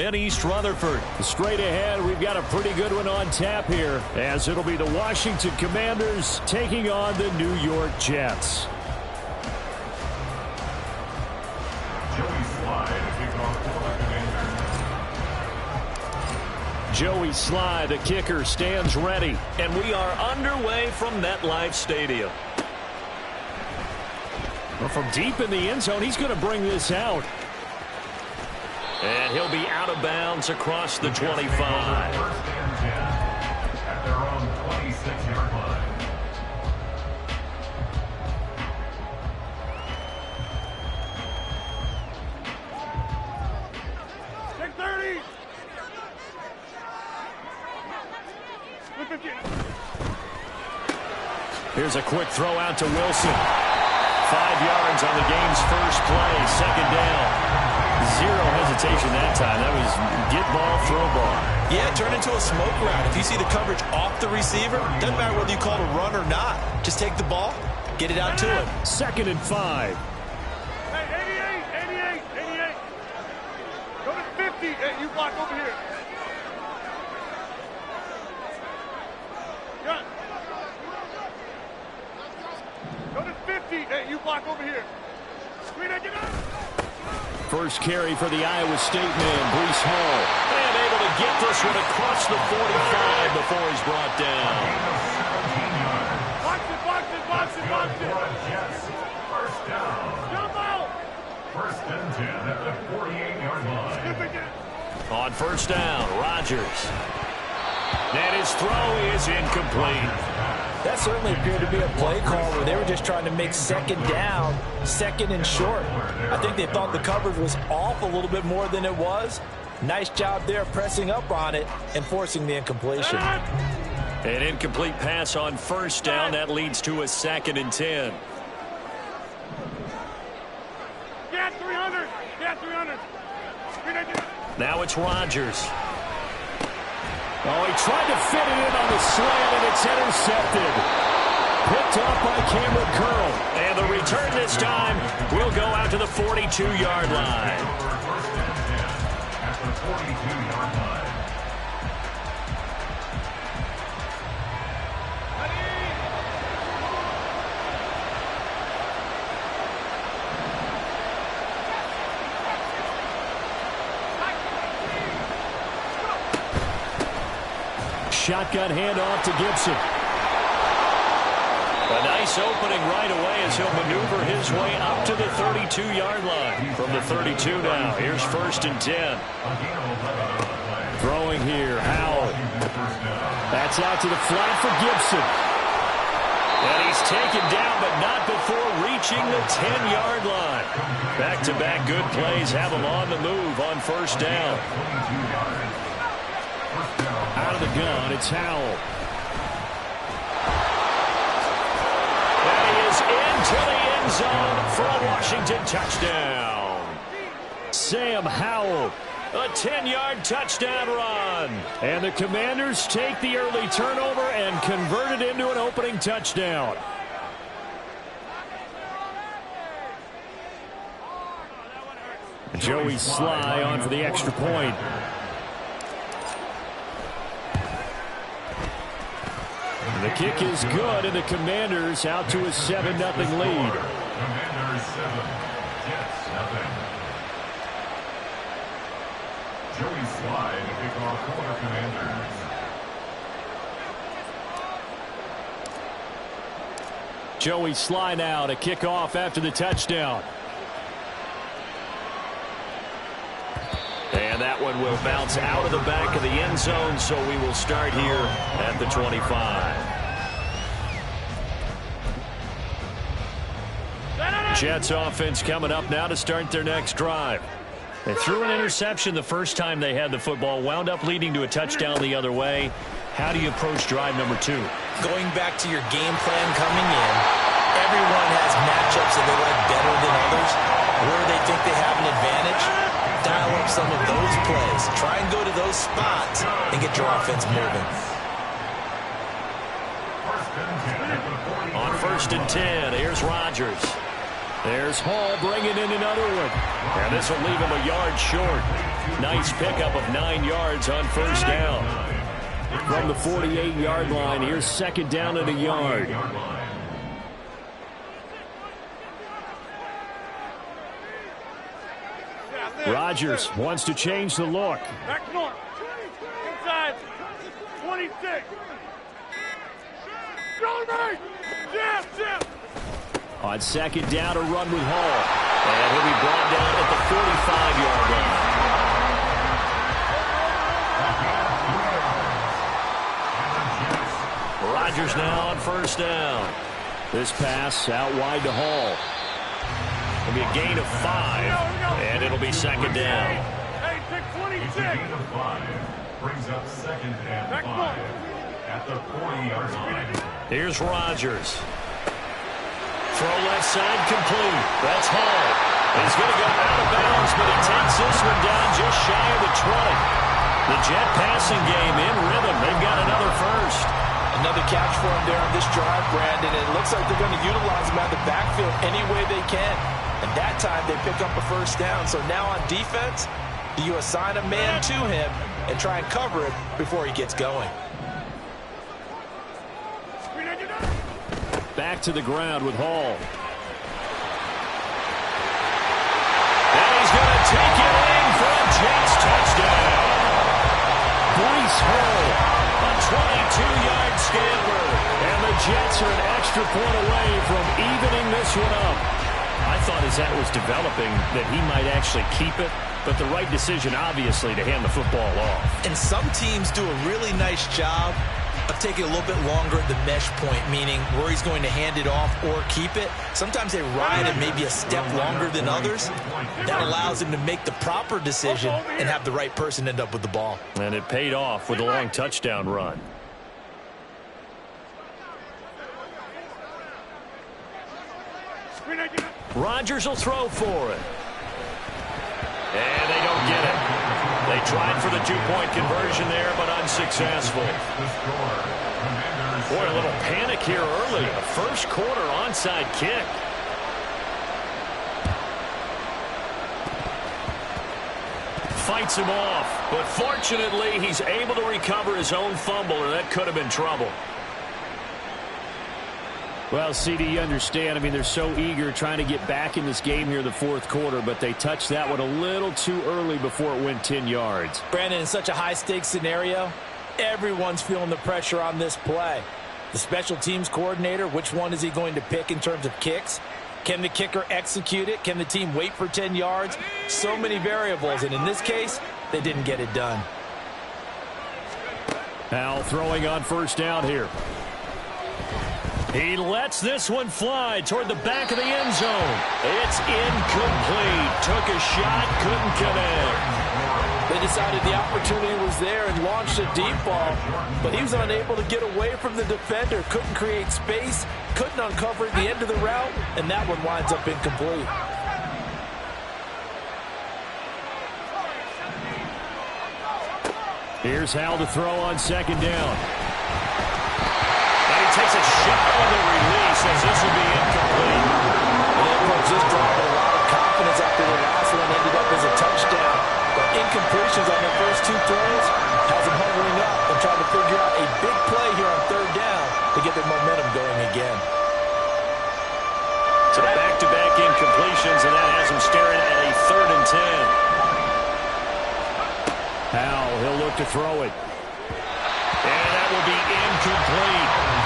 in East Rutherford. Straight ahead, we've got a pretty good one on tap here, as it'll be the Washington Commanders taking on the New York Jets. Joey Sly, the kicker, stands ready, and we are underway from MetLife Stadium. Well, from deep in the end zone, he's going to bring this out. And he'll be out of bounds across the 25. At their own 26-yard line. Here's a quick throw out to Wilson. 5 yards on the game's first play. Second down. Zero hesitation that time. That was get ball, throw ball. Yeah, turn into a smoke route. If you see the coverage off the receiver, doesn't matter whether you call it a run or not. Just take the ball, get it out to him. 2nd and 5. Hey, 88. Go to 50. Hey, you block over here. Got. Go to 50. Hey, you block over here. Screen it, get out. First carry for the Iowa State man, Breece Hall. And able to get this one across the 45 before he's brought down. Box it. Jets, first down. Jump out. 1st and 10 at the 48-yard line. On first down, Rodgers. And his throw is incomplete. That certainly appeared to be a play call where they were just trying to make second down, second and short. I think they thought the coverage was off a little bit more than it was. Nice job there pressing up on it and forcing the incompletion. An incomplete pass on first down. That leads to a 2nd and 10. Yeah, 300. Now it's Rodgers. Oh, he tried to fit it in on the slant, and it's intercepted. Picked off by Cameron Curl. And the return this time will go out to the 42-yard line. At the 42-yard line. Shotgun handoff to Gibson. A nice opening right away as he'll maneuver his way up to the 32-yard line. From the 32 now, here's 1st and 10. Throwing here, Howell. That's out to the flat for Gibson. And he's taken down, but not before reaching the 10-yard line. Back-to-back good plays have him on the move on first down. Out of the gun, it's Howell. And he is into the end zone for a Washington touchdown. Sam Howell, a 10-yard touchdown run. And the Commanders take the early turnover and convert it into an opening touchdown. Joey Sly on for the extra point. The kick is good, and the Commanders out to a 7-0 lead. Commanders 7, Jets 7. Joey Sly to kick off for the Commanders. Joey Sly now to kick off after the touchdown. And that one will bounce out of the back of the end zone, so we will start here at the 25. Jets offense coming up now to start their next drive. They threw an interception the first time they had the football, wound up leading to a touchdown the other way. How do you approach drive number 2? Going back to your game plan coming in, everyone has matchups that they like better than others. Where they think they have an advantage, dial up some of those plays. Try and go to those spots and get your offense moving. On 1st and 10, here's Rodgers. There's Hall bringing in another one. And this will leave him a yard short. Nice pickup of 9 yards on first down. From the 48-yard line, here's second down and a yard. Rodgers wants to change the look. Back north. Inside. 26. Johnny! Jeff! On second down, a run with Hall. And he'll be brought down at the 45-yard line. Rodgers now on first down. This pass out wide to Hall. It'll be a gain of 5, and it'll be second down. Hey, pick 26. Gain of 5 brings up second and 5 at the 40-yard line. Here's Rodgers. Throw left side complete. That's Hall. He's going to go out of bounds, but he takes this one down just shy of the 20. The Jet passing game in rhythm. They've got another first. Another catch for him there on this drive, Brandon. And it looks like they're going to utilize him out of the backfield any way they can. And that time they pick up a first down. So now on defense, do you assign a man to him and try and cover it before he gets going? Back to the ground with Hall. And he's going to take it in for a Jets touchdown. Breece Hall, a 22-yard scamper. And the Jets are an extra point away from evening this one up. I thought as that was developing that he might actually keep it, but the right decision, obviously, to hand the football off. And some teams do a really nice job of taking a little bit longer at the mesh point, meaning where he's going to hand it off or keep it. Sometimes they ride it maybe a step longer than others. That allows him to make the proper decision and have the right person end up with the ball. And it paid off with a long touchdown run. Rodgers will throw for it. And they don't get it. They tried for the two-point conversion there, but unsuccessful. Boy, a little panic here early. A first quarter onside kick. Fights him off, but fortunately he's able to recover his own fumble, or that could have been trouble. Well, CD, you understand. I mean, they're so eager trying to get back in this game here in the fourth quarter, but they touched that one a little too early before it went 10 yards. Brandon, in such a high-stakes scenario, everyone's feeling the pressure on this play. The special teams coordinator, which one is he going to pick in terms of kicks? Can the kicker execute it? Can the team wait for 10 yards? So many variables, and in this case, they didn't get it done. Now throwing on first down here. He lets this one fly toward the back of the end zone. It's incomplete. Took a shot, couldn't connect. They decided the opportunity was there and launched a deep ball, but he was unable to get away from the defender. Couldn't create space, couldn't uncover at the end of the route, and that one winds up incomplete. Here's Hal to throw on second down. Takes a shot on the release as this will be incomplete. And they approach this drive with a lot of confidence after the last one ended up as a touchdown. But incompletions on their first two throws has them hovering up and trying to figure out a big play here on third down to get their momentum going again. So back-to-back incompletions, and that has them staring at a 3rd and 10. Hal, he'll look to throw it. And that will be incomplete.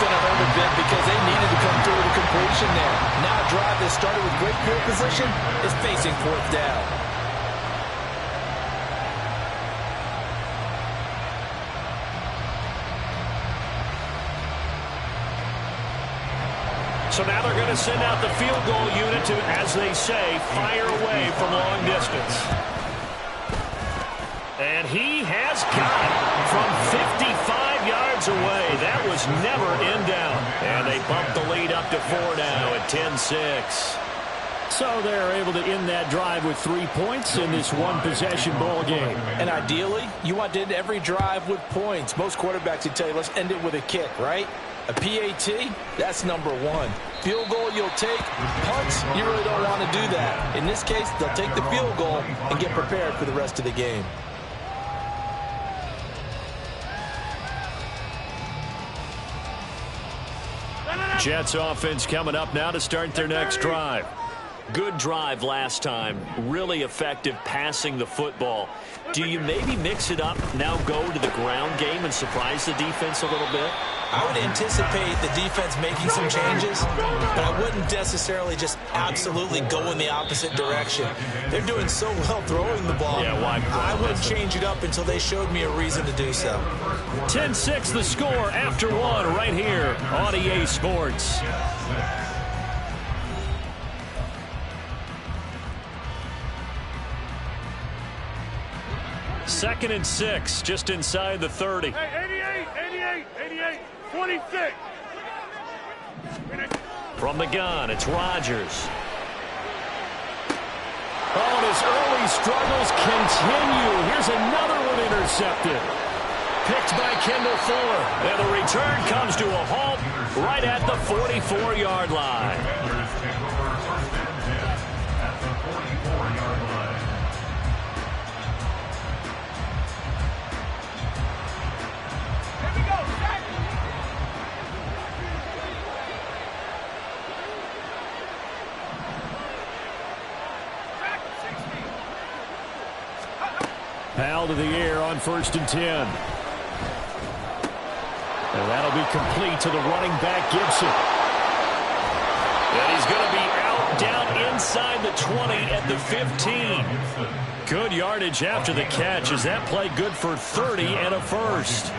Going to hurt a bit because they needed to come through with a completion there. Now a drive that started with great field position is facing 4th down. So now they're going to send out the field goal unit to, as they say, fire away from long distance. And he has got it from 55 yards away. That was never in down. And they bumped the lead up to 4 now at 10-6. So they're able to end that drive with 3 points in this one-possession ball game. And ideally, you want to end every drive with points. Most quarterbacks would tell you, let's end it with a kick, right? A PAT, that's number one. Field goal you'll take. Punts, you really don't want to do that. In this case, they'll take the field goal and get prepared for the rest of the game. Jets offense coming up now to start their next drive. Good drive last time. Really effective passing the football. Do you maybe mix it up, now go to the ground game and surprise the defense a little bit? I would anticipate the defense making some changes, but I wouldn't necessarily just absolutely go in the opposite direction. They're doing so well throwing the ball. Yeah, why? I wouldn't change it up until they showed me a reason to do so. 10-6 the score after one right here on EA Sports. Second and 6, just inside the 30. Hey, 88, 26. From the gun, it's Rodgers. Oh, and his early struggles continue. Here's another one intercepted. Picked by Kendall Fuller. And the return comes to a halt right at the 44-yard line. Powell to the air on 1st and 10. And that'll be complete to the running back, Gibson. And he's going to be out down inside the 20 at the 15. Good yardage after the catch. Is that play good for 30 and a first?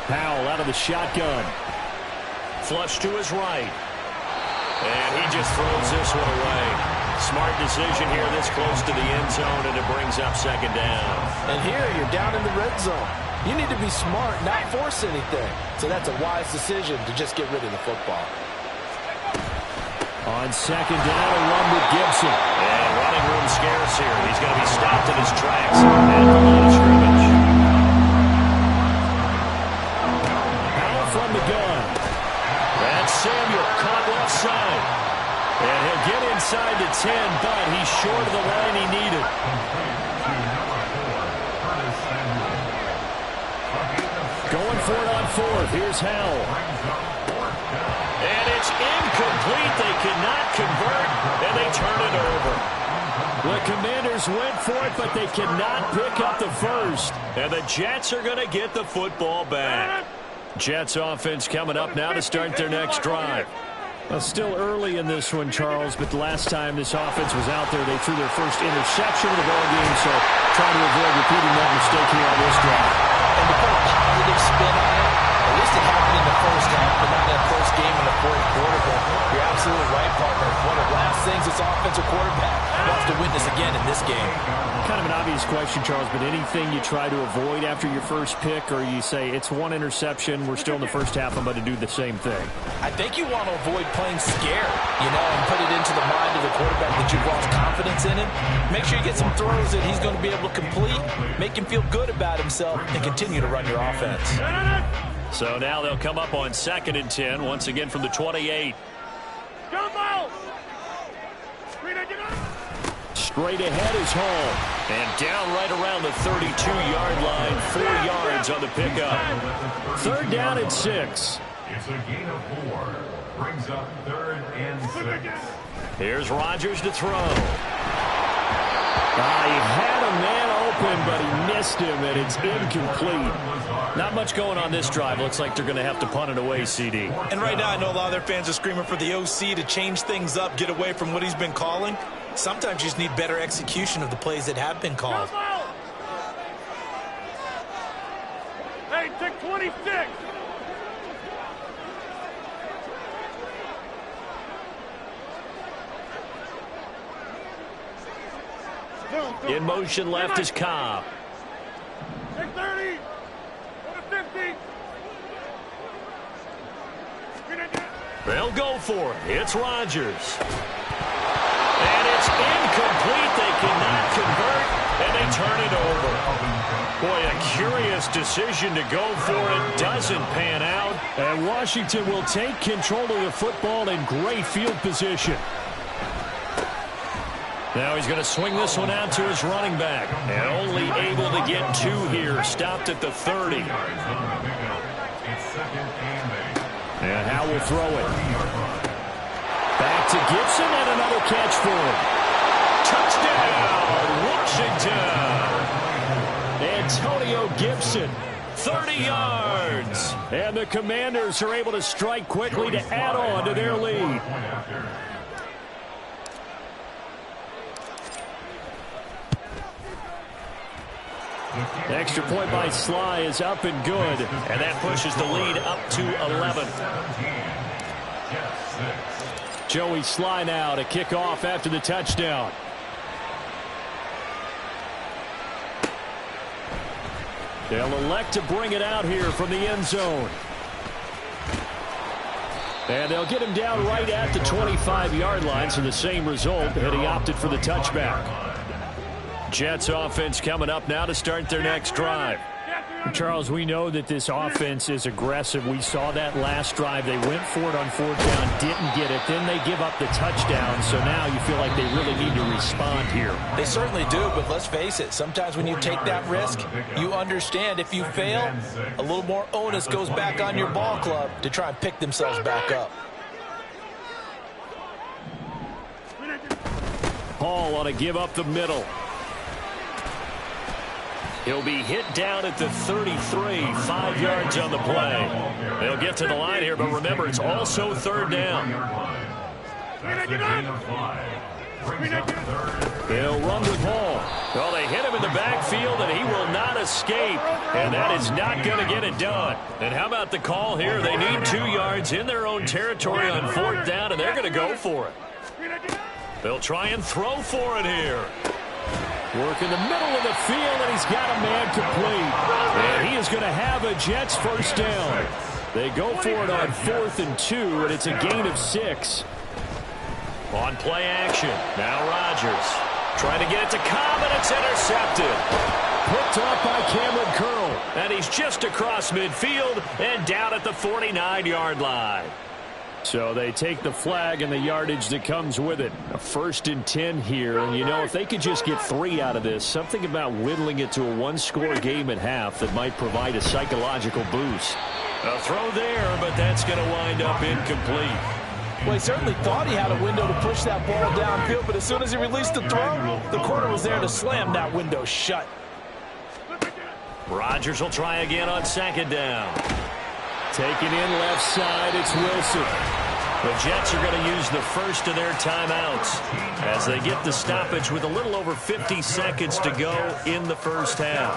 Powell out of the shotgun. Flush to his right. And he just throws this one away. Smart decision here this close to the end zone, and it brings up second down. And here you're down in the red zone. You need to be smart, not force anything. So that's a wise decision to just get rid of the football. On second down, a run with Gibson. And running room scarce here. He's going to be stopped in his tracks at the line of scrimmage. Powell from the gun. And Samuel caught left side. And he'll get inside the 10, but he's short of the line he needed. Going for it on 4th. Here's Howell. And it's incomplete. They cannot convert, and they turn it over. The Commanders went for it, but they cannot pick up the first. And the Jets are going to get the football back. Jets offense coming up now to start their next drive. Well, still early in this one, Charles, but the last time this offense was out there, they threw their first interception of the ball game, so trying to avoid repeating that mistake here on this drive. And to put a positive spin on it, at least it happened in the first half, but not in a close game in the fourth quarter. But you're absolutely right, partner. One of the last things this offensive quarterback wants to witness again in this game. Kind of an obvious question, Charles, but anything you try to avoid after your first pick, or you say it's one interception, we're still in the first half, I'm going to do the same thing? I think you want to avoid playing scared, and put it into the mind of the quarterback that you've lost confidence in him. Make sure you get some throws that he's going to be able to complete, make him feel good about himself, and continue to run your offense. So now they'll come up on 2nd and 10, once again from the 28. Straight ahead is Hall. And down right around the 32-yard line, 4 yards on the pickup. 3rd down and 6. It's a gain of 4. Brings up 3rd and 6. Here's Rodgers to throw. He had a man open, but he missed him, and it's incomplete. Not much going on this drive. Looks like they're going to have to punt it away, CD. And right now, I know a lot of their fans are screaming for the OC to change things up, get away from what he's been calling. Sometimes you just need better execution of the plays that have been called. Hey, take 26. In motion left is Cobb. Take 30. Go to 50. They'll go for it. It's Rodgers. And it's incomplete. They cannot convert, and they turn it over. Boy, a curious decision to go for it. Doesn't pan out. And Washington will take control of the football in great field position. Now he's going to swing this one out to his running back. And only able to get 2 here. Stopped at the 30. And Howe will throw it. Back to Gibson and another catch for him. Touchdown, Washington. Antonio Gibson. 30 yards. And the Commanders are able to strike quickly to add on to their lead. Extra point by Sly is up and good. And that pushes the lead up to 11. Joey Sly now to kick off after the touchdown. They'll elect to bring it out here from the end zone. And they'll get him down right at the 25-yard line, so the same result, and he opted for the touchback. Jets offense coming up now to start their next drive. Charles, we know that this offense is aggressive. We saw that last drive. They went for it on 4th down, didn't get it. Then they give up the touchdown, so now you feel like they really need to respond here. They certainly do, but let's face it. Sometimes when you take that risk, you understand if you fail, a little more onus goes back on your ball club to try and pick themselves back up. Hall ought to give up the middle. He'll be hit down at the 33, 5 yards on the play. They'll get to the line here, but remember, it's also 3rd down. They'll run with Hall. Well, they hit him in the backfield, and he will not escape. And that is not going to get it done. And how about the call here? They need 2 yards in their own territory on 4th down, and they're going to go for it. They'll try and throw for it here. Work in the middle of the field, and he's got a man complete. And he is going to have a Jets first down. They go for it on 4th and 2, and it's a gain of 6. On play action, now Rodgers. Trying to get it to Cobb, and it's intercepted. Picked up by Cameron Curl. And he's just across midfield and down at the 49-yard line. So they take the flag and the yardage that comes with it. A 1st and 10 here. And, you know, if they could just get 3 out of this, something about whittling it to a 1-score game at half that might provide a psychological boost. A throw there, but that's going to wind up incomplete. Well, he certainly thought he had a window to push that ball downfield, but as soon as he released the throw, the corner was there to slam that window shut. Rodgers will try again on 2nd down. Taking in left side, it's Wilson. The Jets are going to use the first of their timeouts as they get the stoppage with a little over 50 seconds to go in the first half.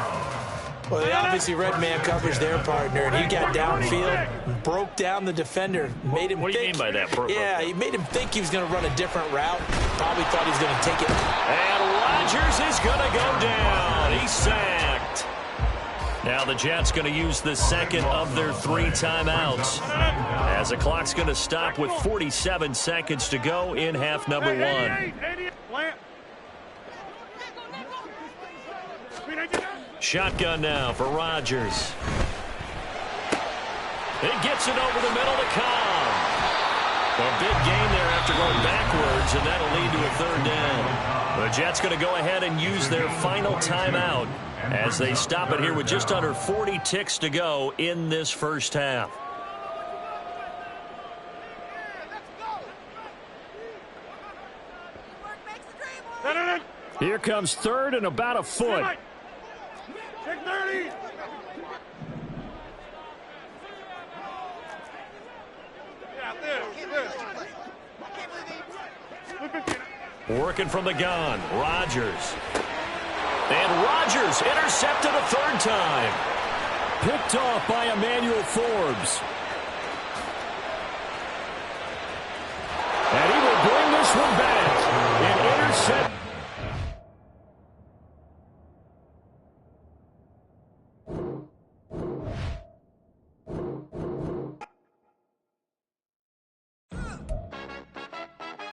Well, they obviously read man coverage their partner, and he got downfield, broke down the defender, made him What do you mean by that? Yeah, he made him think he was going to run a different route. Probably thought he was going to take it. And Rodgers is going to go down. He's sacked. Now the Jets going to use the second of their 3 timeouts as the clock's going to stop with 47 seconds to go in half number 1. Shotgun now for Rodgers. It gets it over the middle to Cobb. A big gain there after going backwards, and that'll lead to a 3rd down. The Jets going to go ahead and use their final timeout as they stop it here with just under 40 ticks to go in this first half. Here comes 3rd and about a foot. Check 30. Working from the gun, Rodgers. And Rodgers intercepted a 3rd time. Picked off by Emmanuel Forbes.